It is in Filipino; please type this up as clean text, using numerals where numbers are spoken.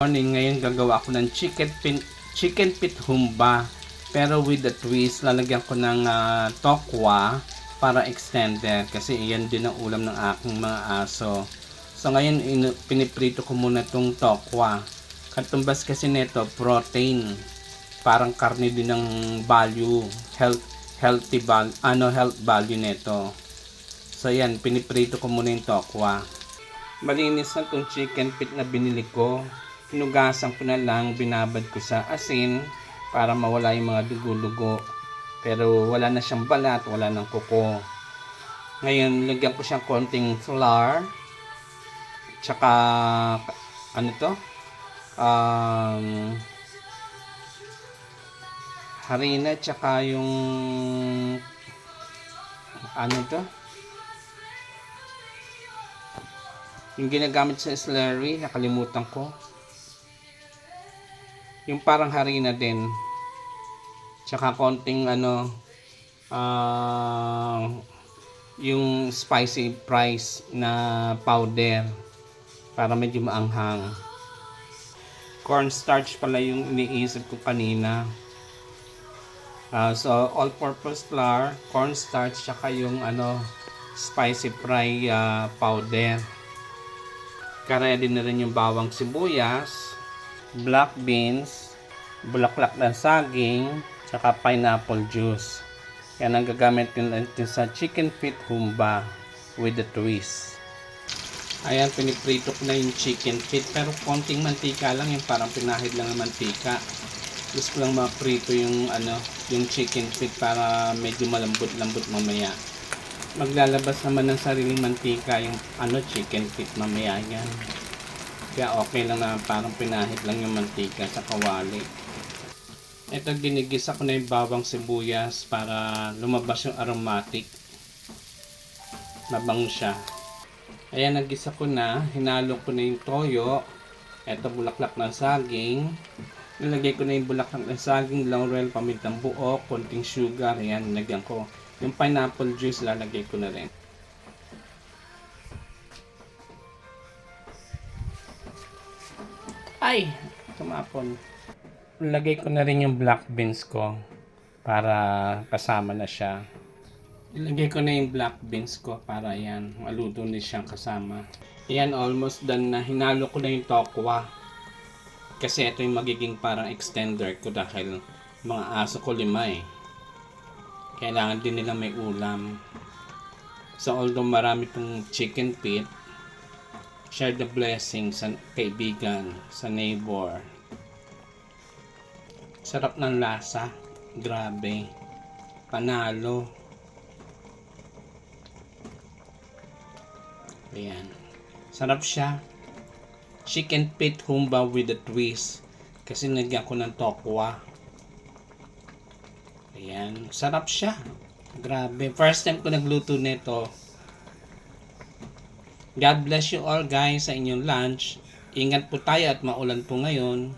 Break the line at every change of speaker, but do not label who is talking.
Morning, ngayon gagawa ako ng chicken pit humba, pero with the twist. Lalagyan ko ng tokwa para extender kasi iyan din ang ulam ng aking mga aso. So ngayon piniprito ko muna itong tokwa. Katumbas kasi nito protein, parang karne din ng value, health value nito. So yan, piniprito ko muna yung tokwa. Malinis na itong chicken pit na binili ko. Hinugasan ko na lang, binabad ko sa asin para mawala yung mga dugo-dugo. Pero wala na siyang balat, wala nang kuko. Ngayon, lagyan ko siyang konting flour. Tsaka, ano to? Harina, tsaka yung, ano to? Yung ginagamit sa slurry, nakalimutan ko. Yung parang harina din. Tsaka konting yung spicy rice na powder para medyo maanghang. Cornstarch pala yung iniisip ko kanina. So all-purpose flour, cornstarch, tsaka yung spicy fry powder. Kaya din na rin yung bawang sibuyas, black beans, bulaklak ng saging, tsaka pineapple juice. Yan ang gagamit natin sa chicken pit humba with the twist. Ayan, piniprito ko na yung chicken pit, pero konting mantika lang, yung parang pinahid lang ng mantika. Gusto ko lang maprito yung yung chicken pit para medyo malambot-lambot mamaya. Maglalabas naman ng sariling mantika yung chicken pit mamaya yan. Kaya okay lang na parang pinahid lang yung mantika sa kawali. Ito, ginigisa ko na yung bawang sibuyas para lumabas yung aromatic. Mabango siya. Ayan, nagisa ko na. Hinalo ko na yung toyo. Ito, bulaklak ng saging. Nilagay ko na yung bulaklak ng saging, laurel, pamintang buo, konting sugar. Ayan, nilagyan ko. Yung pineapple juice, lalagay ko na rin. Ay! Tumapon. Lagay ko na rin yung black beans ko para kasama na siya. Ilagay ko na yung black beans ko para yan, maluto na siyang kasama. Ayan, almost done na. Hinalo ko na yung tokwa. Kasi ito yung magiging parang extender ko dahil mga aso ko 5 eh. Kailangan din nila may ulam. So although marami pong chicken pit, share the blessings sa kaibigan, sa neighbor. Sarap ng lasa. Grabe. Panalo. Ayan. Sarap siya. Chicken pit humba with a twist. Kasi nagyan ko ng tokwa. Ayan. Sarap siya. Grabe. First time ko nagluto nito. God bless you all guys sa inyong lunch. Ingat po tayo at maulan po ngayon.